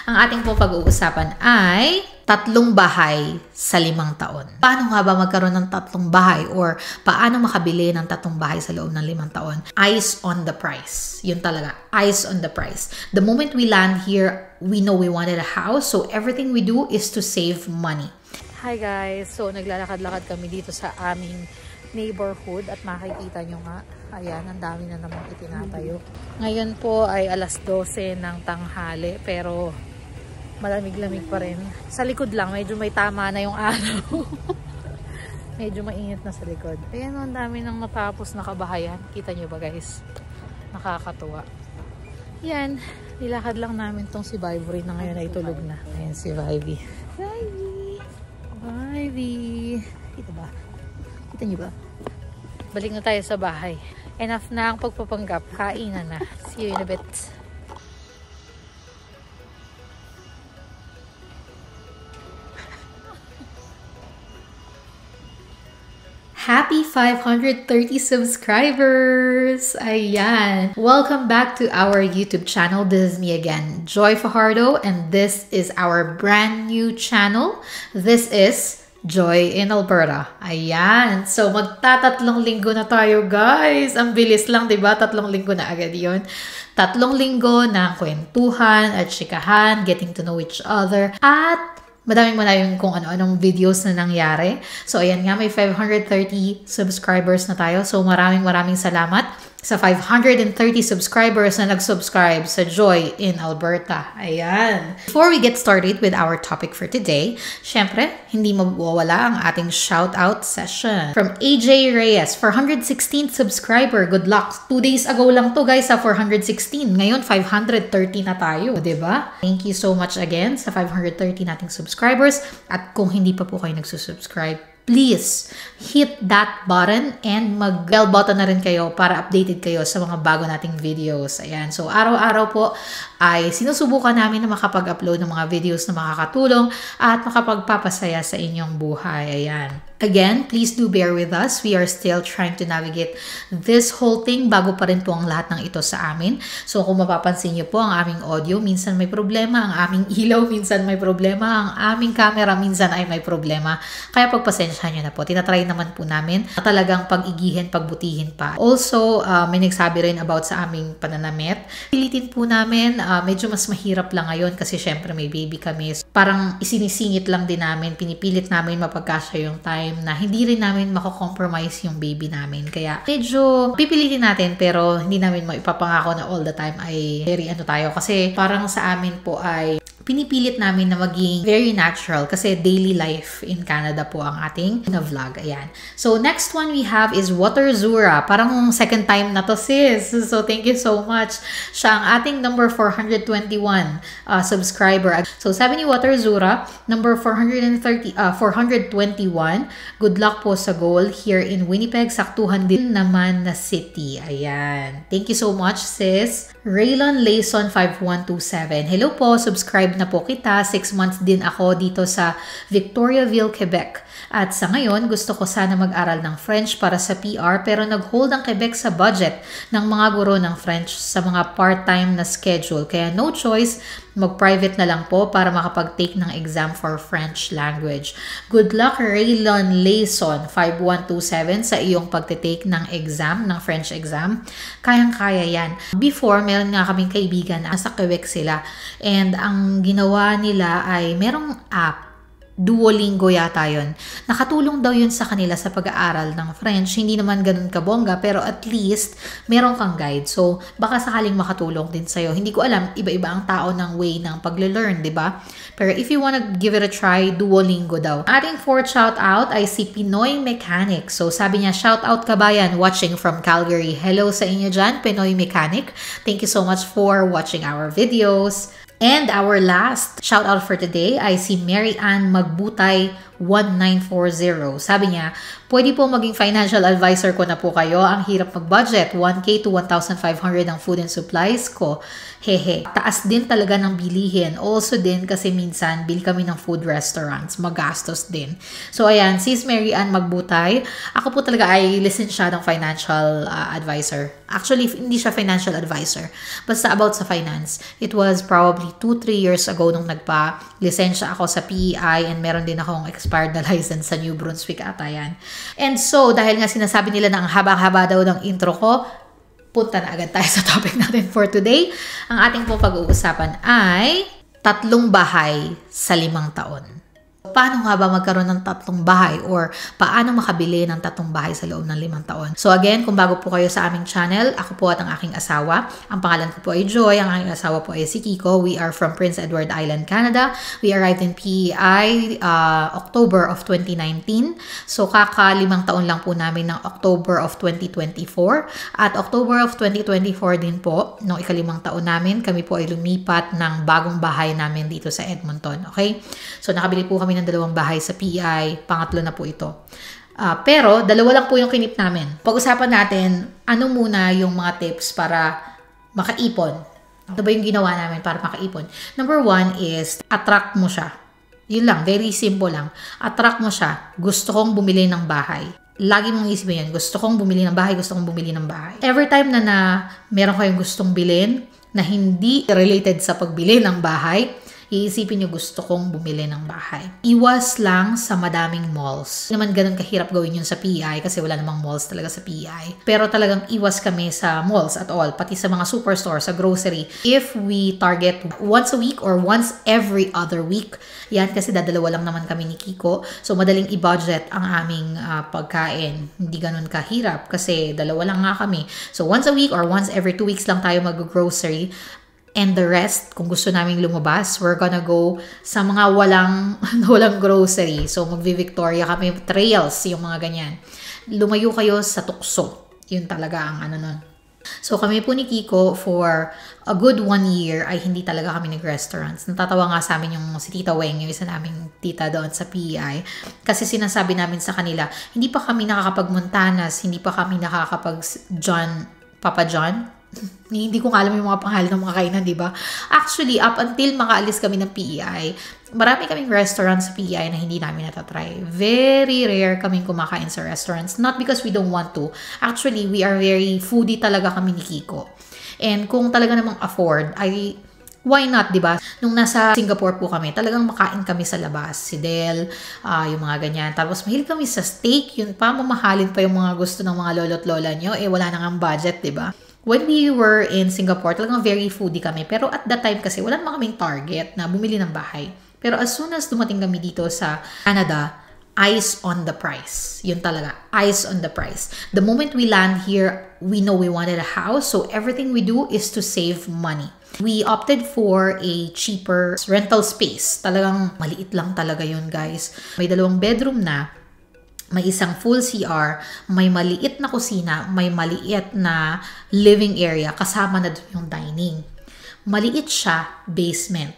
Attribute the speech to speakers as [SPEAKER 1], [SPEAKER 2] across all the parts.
[SPEAKER 1] Ang ating po pag-uusapan ay 3 bahay sa 5 taon. Paano nga ba magkaroon ng 3 bahay or paano makabili ng 3 bahay sa loob ng 5 taon? Eyes on the price. Yun talaga, eyes on the price. The moment we land here, we know we wanted a house, so everything we do is to save money. Hi guys! So naglalakad-lakad kami dito sa aming neighborhood at makikita nyo nga, ayan, ang dami na namang itinatayo. Ngayon po ay alas 12 ng tanghali pero malamig-lamig pa rin. Sa likod lang, medyo may tama na yung araw. Medyo mainit na sa likod. Ayan, ang dami nang natapos na kabahayan. Kita nyo ba guys? Nakakatuwa. Yan, nilakad lang namin tong si Vivory na ngayon ay tulog na. Ayan si Vivy. Vivy! Kita ba? Kita nyo ba? Balik na tayo sa bahay. Enough na ang pagpapanggap. Kainan na. See you in a bit. Happy 530 subscribers! Ayan! Welcome back to our YouTube channel. This is me again, Joy Fajardo, and this is our brand new channel. This is Joy in Alberta. Ayan. So, magtatatlong linggo na tayo, guys. Ang bilis lang, diba? 3 linggo na agad yun. 3 linggo na kwentuhan at chikahan, getting to know each other, at madaming kung ano-anong videos na nangyari. So, ayan nga, may 530 subscribers na tayo. So, maraming salamat sa 530 subscribers na nag-subscribe sa Joy in Alberta. Ayan. Before we get started with our topic for today, syempre, hindi mawawala ang ating shoutout session. From AJ Reyes, 416th subscriber. Good luck. 2 days ago lang to guys sa 416. Ngayon, 530 na tayo. Diba? Thank you so much again sa 530 nating subscribers. At kung hindi pa po kayo nagsusubscribe, please hit that button and mag-bell button na rin kayo para updated kayo sa mga bago nating videos. Ayan. So, araw-araw po ay sinusubukan namin na makapag-upload ng mga videos na makakatulong at makapagpapasaya sa inyong buhay. Ayan. Again, please do bear with us. We are still trying to navigate this whole thing. Bago pa rin po ang lahat ng ito sa amin. So, kung mapapansin niyo po ang aming audio, minsan may problema. Ang aming ilaw, minsan may problema. Ang aming camera, minsan ay may problema. Kaya pagpasensyahan niyo na po. Tinatry naman po namin na talagang pag-igihin, pagbutihin pa. Also, may nagsabi rin about sa aming pananamit. Pilitin po namin, medyo mas mahirap lang ngayon kasi syempre may baby kami. Parang isinisingit lang din namin, pinipilit namin mapagkasya yung time na hindi rin namin mako-compromise yung baby namin. Kaya medyo pipilitin natin pero hindi namin maipapangako na all the time ay very tayo. Kasi parang sa amin po ay pinipilit namin na maging very natural kasi daily life in Canada po ang ating vlog. Ayan. So, next one we have is Water Zura. Parang second time na to, sis. So, thank you so much. Siya ang ating number 421 subscriber. So, sabi ni Water Zura, number 421. Good luck po sa goal here in Winnipeg. Saktuhan din naman na city. Ayan. Thank you so much, sis. Raylon Layson 5127. Hello po, subscribe na po kita. 6 months din ako dito sa Victoriaville, Quebec. At sa ngayon, gusto ko sana mag-aral ng French para sa PR pero nag-hold ang Quebec sa budget ng mga guro ng French sa mga part-time na schedule. Kaya no choice, mag-private na lang po para makapag-take ng exam for French language. Good luck, Raylon Layson 5127 sa iyong pagtitake ng exam, ng French exam. Kayang-kaya yan. Before, meron nga kaming kaibigan na sa Quebec sila. And ang ginawa nila ay merong app. Duolingo yata yun. Nakatulong daw yun sa kanila sa pag-aaral ng French. Hindi naman ganun kabongga, pero at least meron kang guide. So, baka sakaling makatulong din sa'yo. Hindi ko alam, iba-iba ang tao ng way ng pag-learn, di ba? Pero if you wanna give it a try, Duolingo daw. Ating fourth shout out ay si Pinoy Mechanic. So, sabi niya, shout out kabayan watching from Calgary. Hello sa inyo dyan, Pinoy Mechanic. Thank you so much for watching our videos. And our last shout out for today ay si Mary Ann Magbutay 1940. Sabi niya, Pwede po maging financial advisor ko na po kayo. Ang hirap mag-budget, 1K to 1,500 ang food and supplies ko. Hehe. Taas din talaga ng bilihin. Also din kasi minsan bili kami ng food restaurants. Magastos din. So ayan, Sis Mary Ann Magbutay. Ako po talaga ay lisensyadong financial advisor. Actually, hindi siya financial advisor. Basta about sa finance. It was probably 2-3 years ago nung nagpa-lisensya ako sa PEI and meron din akong expired na license sa New Brunswick ata yan. And so, dahil nga sinasabi nila na ang haba-haba daw ng intro ko, punta na agad tayo sa topic natin for today. Ang ating po pag-uusapan ay 3 bahay sa 5 taon. Paano nga ba magkaroon ng 3 bahay or paano makabili ng 3 bahay sa loob ng 5 taon? So again, kung bago po kayo sa aming channel, ako po at ang aking asawa. Ang pangalan ko po ay Joy, ang aking asawa po ay si Kiko. We are from Prince Edward Island, Canada. We arrived in PEI October of 2019. So kaka-5 taon lang po namin ng October of 2024. At October of 2024 din po, nung ika-5 taon namin, kami po ay lumipat ng bagong bahay namin dito sa Edmonton. Okay? So nakabili po kami ng 2 bahay sa PEI, pangatlo na po ito. Pero 2 lang po yung kinip namin. Pag-usapan natin, ano muna yung mga tips para makaipon. Ano ba yung ginawa namin para makaipon? Number 1 is, attract mo siya. Yun lang, very simple lang. Attract mo siya. Gusto kong bumili ng bahay. Lagi mong isipin yan. Gusto kong bumili ng bahay, gusto kong bumili ng bahay. Every time na meron kayong gustong bilhin na hindi related sa pagbili ng bahay, iisipin nyo, gusto kong bumili ng bahay. Iwas lang sa madaming malls. Hindi naman ganun kahirap gawin yun sa PEI kasi wala namang malls talaga sa PEI. Pero talagang iwas kami sa malls at all, pati sa mga superstore, sa grocery. If we target once a week or once every other week, yan kasi dadalawa lang naman kami ni Kiko. So madaling i-budget ang aming pagkain. Hindi ganun kahirap kasi 2 lang nga kami. So once a week or once every 2 weeks lang tayo mag-grocery. And the rest, kung gusto namin lumabas, we're gonna go sa mga walang grocery. So, magvi-Victoria kami, trails, yung mga ganyan. Lumayo kayo sa tukso. Yun talaga ang ano nun. So, kami po ni Kiko for a good 1 year ay hindi talaga kami nag-restaurants. Natatawa nga sa amin yung si Tita Weng, yung isa naming tita doon sa PEI. Kasi sinasabi namin sa kanila, hindi pa kami nakakapag-Montanas, hindi pa kami Papa John. Hindi ko alam yung mga pangalan ng mga kainan, di ba? Actually, up until makaalis kami ng PEI, marami kaming restaurants sa PEI na hindi namin natatry. Very rare kaming kumakain sa restaurants. Not because we don't want to. Actually, we are very foodie talaga kami ni Kiko. And kung talaga namang afford, ay why not, di ba? Nung nasa Singapore po kami, talagang makain kami sa labas. Si Del, yung mga ganyan. Tapos mahilig kami sa steak. Yun pa, mamahalin pa yung mga gusto ng mga lolo't lola nyo. Eh, wala nang budget, di ba? When we were in Singapore, talagang very foodie kami. Pero at that time kasi, wala naman kaming target na bumili ng bahay. Pero as soon as dumating kami dito sa Canada, eyes on the price. Yun talaga, eyes on the price. The moment we land here, we know we wanted a house. So everything we do is to save money. We opted for a cheaper rental space. Talagang maliit lang talaga yun, guys. May 2 bedroom na. May isang full CR, may maliit na kusina, may maliit na living area, kasama na doon yung dining. Maliit siya, basement.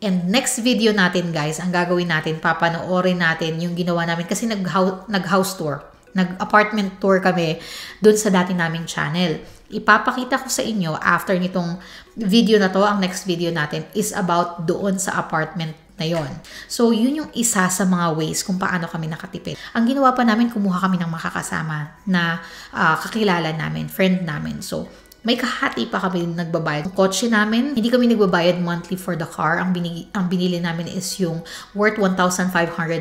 [SPEAKER 1] And next video natin, guys, ang gagawin natin, papanoorin natin yung ginawa namin kasi nag-house tour, nag-apartment tour kami doon sa dati naming channel. Ipapakita ko sa inyo after nitong video na to, ang next video natin is about doon sa apartment na yon. So, yun yung isa sa mga ways kung paano kami nakatipid. Ang ginawa pa namin, kumuha kami ng makakasama na kakilala namin, friend namin. So, may kahati pa kami nagbabayad. Ang kotse namin, hindi kami nagbabayad monthly for the car. Ang binili namin is yung worth 1,500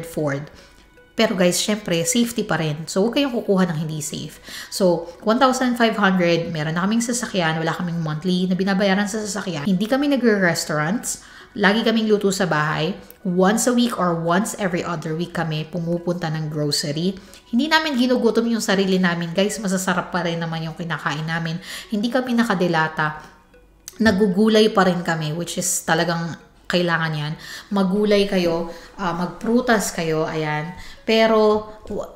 [SPEAKER 1] Ford. Pero guys, syempre, safety pa rin. So, huwag kayong kukuha ng hindi safe. So, 1,500, meron na kaming sasakyan, wala kaming monthly na binabayaran sa sasakyan. Hindi kami nagre-restaurants. Lagi kaming luto sa bahay. Once a week or once every other week kami pumupunta ng grocery. Hindi namin ginugutom yung sarili namin. Guys, masasarap pa rin naman yung kinakain namin. Hindi kami nakadilata. Nagugulay pa rin kami, which is talagang kailangan yan. Magulay kayo, magprutas kayo, ayan. Pero,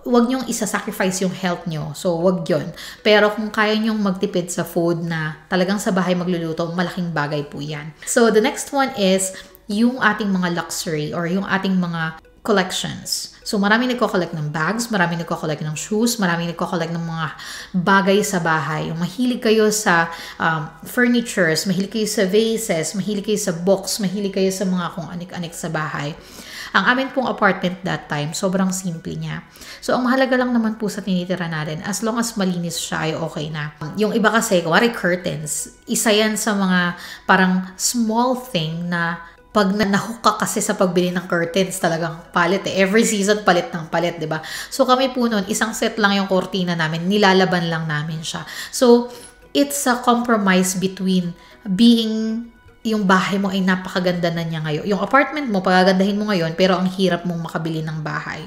[SPEAKER 1] wag nyong isa-sacrifice yung health nyo. So, wag yun. Pero kung kaya nyong magtipid sa food na talagang sa bahay magluluto, malaking bagay po yan. So, the next one is yung ating mga luxury or yung ating mga collections. So, maraming nagko-collect ng bags, maraming nagko-collect ng shoes, maraming nagko-collect ng mga bagay sa bahay. Yung mahilig kayo sa furnitures, mahilig kayo sa vases, mahilig kayo sa books, mahilig kayo sa mga kung anik-anik sa bahay. Ang amin pong apartment that time, sobrang simple niya. So, ang mahalaga lang naman po sa tinitira natin, as long as malinis siya ay okay na. Yung iba kasi, kuwari curtains, isa yan sa mga parang small thing na pag nahook ka kasi sa pagbili ng curtains, talagang palit eh. Every season, palit ng palit, di ba? So, kami po noon, isang set lang yung kortina namin, nilalaban lang namin siya. So, it's a compromise between being yung bahay mo ay napakaganda na niya ngayon. Yung apartment mo, pagagandahin mo ngayon, pero ang hirap mong makabili ng bahay.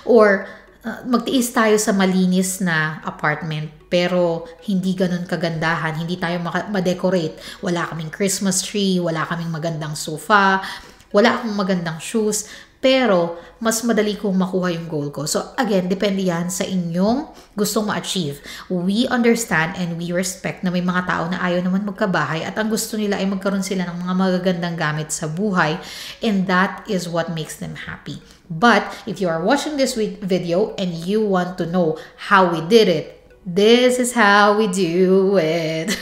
[SPEAKER 1] Or, magtiis tayo sa malinis na apartment, pero hindi ganun kagandahan. Hindi tayo ma-decorate. Wala kaming Christmas tree, wala kaming magandang sofa, wala akong magandang shoes, pero mas madali kong makuha yung goal ko. So again, depende yan sa inyong gustong ma-achieve. We understand and we respect na may mga tao na ayaw naman magkabahay at ang gusto nila ay magkaroon sila ng mga magagandang gamit sa buhay, and that is what makes them happy. But if you are watching this video and you want to know how we did it, this is how we do it.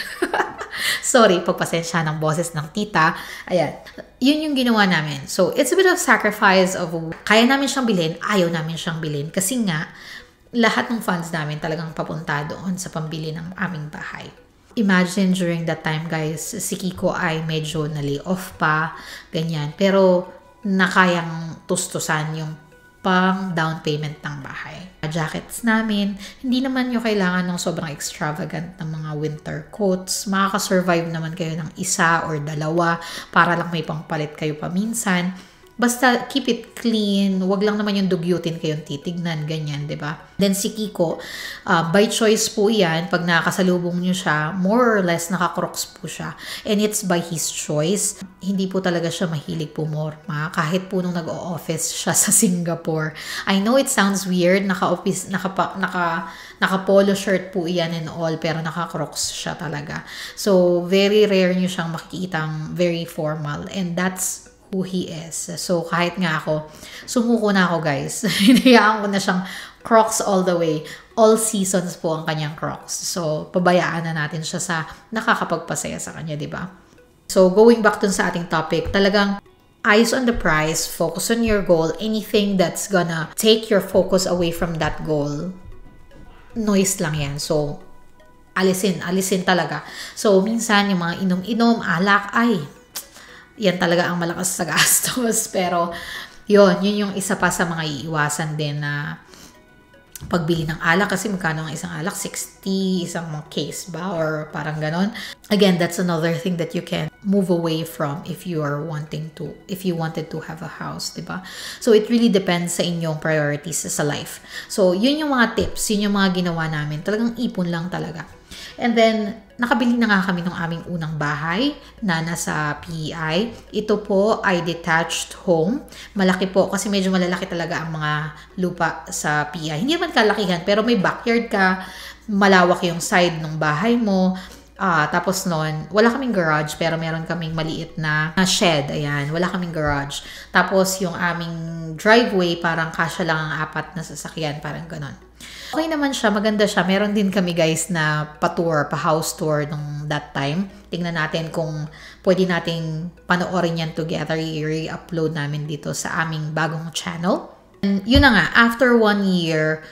[SPEAKER 1] Sorry, pagpasensya ng boses ng tita. Ayan. Yun yung ginawa namin. So, it's a bit of sacrifice of kaya namin siyang bilhin, ayaw namin siyang bilhin. Kasi nga, lahat ng funds namin talagang papunta doon sa pambili ng aming bahay. Imagine during that time, guys, si Kiko ay medyo na-lay off pa, ganyan. Pero, nakayang tustusan yung pang down payment ng bahay. Jackets namin, hindi naman yung kailangan ng sobrang extravagant ng mga winter coats. Makaka-survive naman kayo ng isa or dalawa para lang may pangpalit kayo paminsan. Basta keep it clean, wag lang naman yung dugyutin kayong titignan, ganyan, di ba? Then si Kiko, by choice po yan, pag nakakasalubong nyo siya, more or less nakakrocs po siya. And it's by his choice. Hindi po talaga siya mahilig pumorma, kahit po nung nag-o-office siya sa Singapore. I know it sounds weird, naka-polo shirt po yan and all, pero nakakrocs siya talaga. So, very rare nyo siyang makikitang very formal. And that's who he is. So, kahit nga ako, sumuko na ako, guys. Hinayaan ko na siyang Crocs all the way. All seasons po ang kanyang Crocs. So, pabayaan na natin siya sa nakakapagpasaya sa kanya, di ba? So, going back dun sa ating topic, talagang eyes on the prize, focus on your goal, anything that's gonna take your focus away from that goal, noise lang yan. So, alisin talaga. So, minsan, yung mga inom-inom, alak, ay, yan talaga ang malakas sa gastos. Pero, yun yung isa pa sa mga iiwasan din na pagbili ng alak. Kasi magkano ang isang alak? 60, isang case ba? Or parang ganon. Again, that's another thing that you can move away from if you wanted to have a house, diba? So, it really depends sa inyong priorities sa life. So, yun yung mga tips, yun yung mga ginawa namin. Talagang ipon lang talaga. And then, nakabili na nga kami ng aming unang bahay na nasa PEI. Ito po ay detached home. Malaki po kasi medyo malalaki talaga ang mga lupa sa PEI. Hindi naman kalakihan pero may backyard ka, malawak yung side ng bahay mo. Tapos noon, wala kaming garage pero meron kaming maliit na shed. Ayan, wala kaming garage. Tapos yung aming driveway, parang kasya lang ang 4 na sasakyan, parang ganon. Okay naman siya, maganda siya. Meron din kami guys na pa-house tour nung that time. Tingnan natin kung pwede nating panoorin yan together. I-re-upload namin dito sa aming bagong channel. And yun na nga, after 1 year,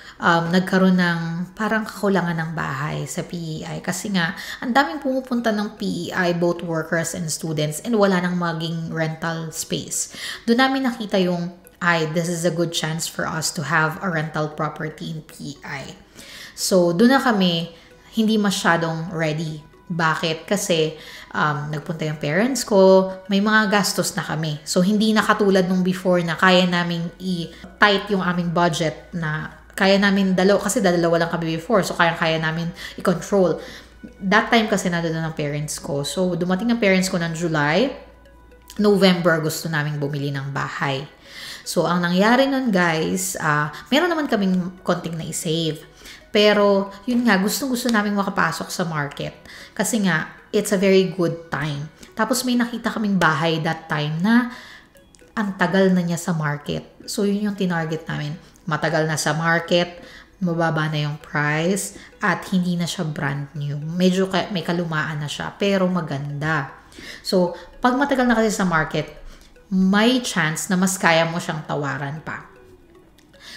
[SPEAKER 1] nagkaroon ng parang kakulangan ng bahay sa PEI. Kasi nga, ang daming pumupunta ng PEI, both workers and students, and wala nang maging rental space. Doon namin nakita yung this is a good chance for us to have a rental property in PEI. So, doon na kami hindi masyadong ready. Bakit? Kasi nagpunta yung parents ko, may mga gastos na kami. So, hindi na katulad nung before na kaya namin i-tight yung aming budget na kaya namin kasi dalawa lang kami before. So, kaya namin i-control. That time kasi nandun ng parents ko. So, dumating ang parents ko ng July, November gusto namin bumili ng bahay. So, ang nangyari nun guys, meron naman kaming konting na i-save. Pero, yun nga, gustong-gusto namin makapasok sa market. Kasi nga, it's a very good time. Tapos, may nakita kaming bahay that time na ang tagal na niya sa market. So, yun yung tinarget namin. Matagal na sa market, mababa na yung price, at hindi na siya brand new. Medyo may kalumaan na siya, pero maganda. So, pag matagal na kasi sa market, may chance na mas kaya mo siyang tawaran pa.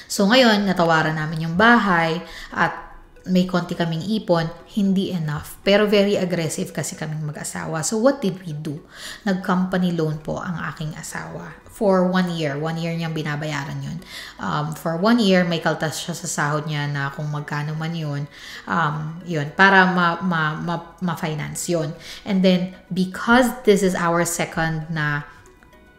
[SPEAKER 1] So, ngayon, natawaran namin yung bahay at may konti kaming ipon, hindi enough. Pero very aggressive kasi kaming mag-asawa. So, what did we do? Nag-company loan po ang aking asawa. For 1 year. 1 year niyang binabayaran yun. For 1 year, may kaltas siya sa sahod niya na kung magkano man yun. Yun, para ma-finance yun. And then, because this is our second na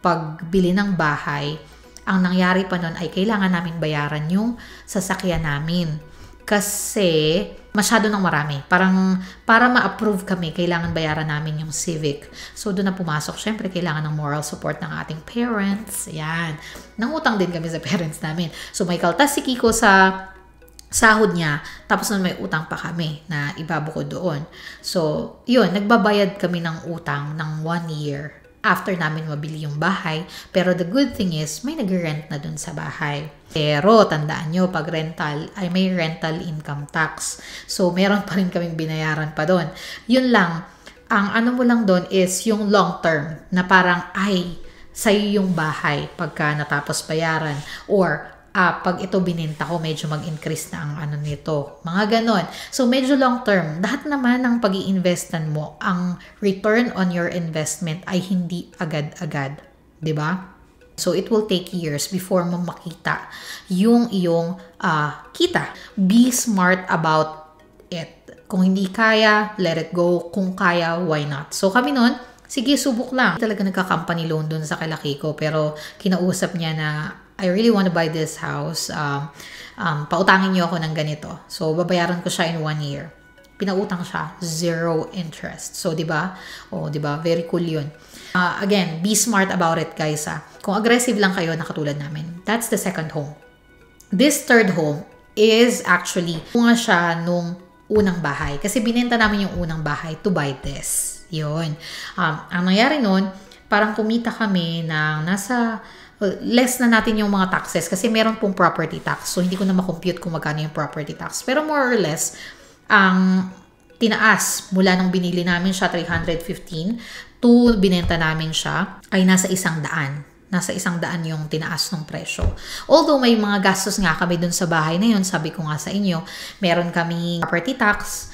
[SPEAKER 1] pagbili ng bahay, ang nangyari pa nun ay kailangan namin bayaran yung sasakyan namin. Kasi masyado nang marami. Parang para ma-approve kami, kailangan bayaran namin yung Civic. So doon na pumasok. Syempre, kailangan ng moral support ng ating parents. Ayan. Nangutang din kami sa parents namin. So may kaltas si Kiko sa sahod niya. Tapos nun may utang pa kami na ibabukod doon. So yun, nagbabayad kami ng utang ng 1 year after namin mabili yung bahay. Pero the good thing is, may nag-rent na dun sa bahay. Pero, tandaan nyo, pag rental, ay may rental income tax. So, meron pa rin kaming binayaran pa dun. Yun lang, ang ano mo lang dun is yung long term, na parang, ay, sa'yo yung bahay pagka natapos bayaran. Or, pag ito bininta ko, medyo mag-increase na ang ano nito. Mga ganon. So, medyo long term. Lahat naman ng pag-i-investan mo, ang return on your investment ay hindi agad-agad. 'Di ba? So, it will take years before mo makita yung iyong kita. Be smart about it. Kung hindi kaya, let it go. Kung kaya, why not? So, kami nun, sige, subok lang. Talaga nagka-company loan dun sa kalaki ko. Pero, kinausap niya na, I really want to buy this house. Pautangin niyo ako ng ganito. So, babayaran ko siya in 1 year. Pinautang siya, 0 interest. So, di ba? Oh, di ba? Very cool yun. Again, be smart about it, guys. Kung aggressive lang kayo na katulad namin, that's the second home. This third home is actually bunga siya nung unang bahay. Kasi binenta namin yung unang bahay to buy this. Yun. Ang nangyari nun, parang kumita kami ng nasa less na natin yung mga taxes kasi meron pong property tax. So, hindi ko na makompute kung magkano yung property tax. Pero more or less, ang tinaas mula nung binili namin siya, 315, to binenta namin siya, ay nasa 100. Nasa 100 yung tinaas ng presyo. Although may mga gastos nga kami dun sa bahay na yun, sabi ko nga sa inyo, meron kami property tax,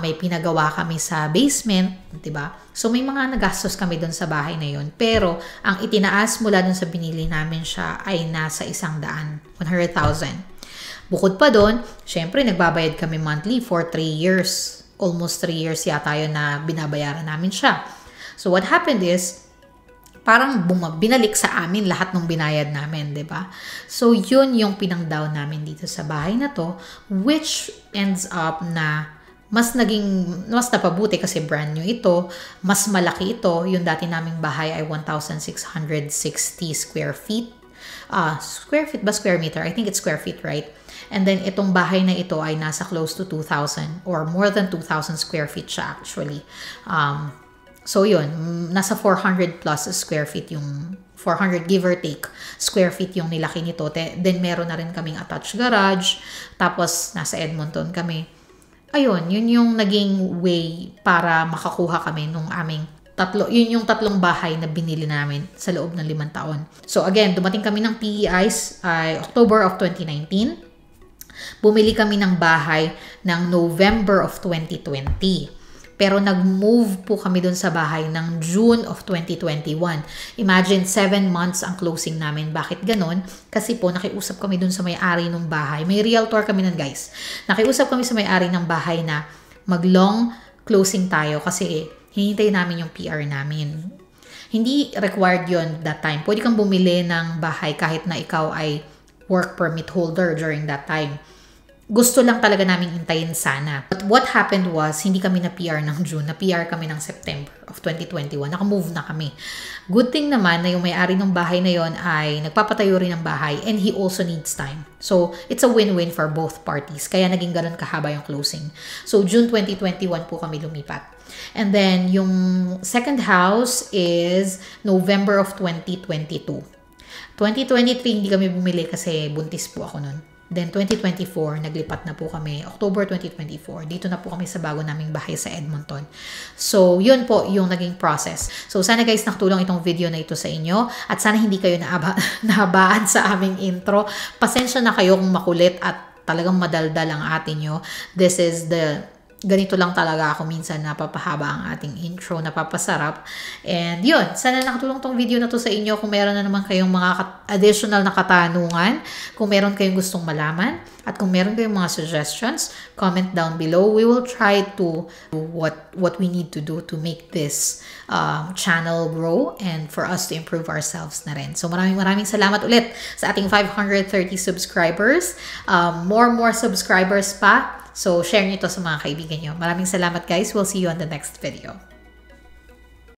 [SPEAKER 1] may pinagawa kami sa basement, 'di ba? So may mga nagastos kami doon sa bahay na 'yon. Pero ang itinaas mula doon sa binili namin siya ay nasa 100,000. Bukod pa doon, syempre nagbabayad kami monthly for 3 years. Almost 3 years yata 'yon na binabayaran namin siya. So what happened is parang binalik sa amin lahat ng binayad namin, 'di ba? So yun yung pinang-down namin dito sa bahay na to, which ends up na mas napabuti kasi brand new ito, mas malaki ito. Yung dati naming bahay ay 1,660 square feet. Square feet ba square meter? I think it's square feet, right? And then itong bahay na ito ay nasa close to 2,000 or more than 2,000 square feet siya actually. So yun, nasa 400 plus square feet yung 400 give or take square feet yung nilaki nito. Then meron na rin kaming attached garage. Tapos nasa Edmonton kami. Ayun, yun yung naging way para makakuha kami nung aming yun yung tatlong bahay na binili namin sa loob ng 5 taon. So again, dumating kami ng PEIs ay October of 2019. Bumili kami ng bahay ng November of 2020. Pero nag-move po kami dun sa bahay ng June of 2021. Imagine, 7 months ang closing namin. Bakit ganon? Kasi po, nakiusap kami dun sa may-ari ng bahay. May realtor kami nun, guys. Nakiusap kami sa may-ari ng bahay na mag-long closing tayo kasi hinintay namin yung PR namin. Hindi required yon that time. Pwede kang bumili ng bahay kahit na ikaw ay work permit holder during that time. Gusto lang talaga naming hintayin sana. But what happened was, hindi kami na PR ng June, na PR kami ng September of 2021. Naka-move na kami. Good thing naman na yung may-ari ng bahay na yon ay nagpapatayo rin ng bahay and he also needs time. So, it's a win-win for both parties. Kaya naging ganun kahaba yung closing. So, June 2021 po kami lumipat. And then, yung second house is November of 2022. 2023, hindi kami bumili kasi buntis po ako nun. Then 2024, naglipat na po kami. October 2024, dito na po kami sa bago naming bahay sa Edmonton. So, yun po yung naging process. So, sana guys nakatulong itong video na ito sa inyo. At sana hindi kayo nahabaan sa aming intro. Pasensya na kayo kung makulit at talagang madaldal ang atin nyo. This is ganito lang talaga ako minsan, napapahaba ang ating intro, napapasarap. And yun, sana nakatulong tong video na to sa inyo. Kung meron na naman kayong mga additional na katanungan, kung meron kayong gustong malaman, at kung meron kayong mga suggestions, comment down below. We will try to do what we need to do to make this channel grow and for us to improve ourselves na rin. So maraming salamat ulit sa ating 530 subscribers. More subscribers pa. So, share nyo ito sa mga kaibigan nyo. Maraming salamat guys. We'll see you on the next video.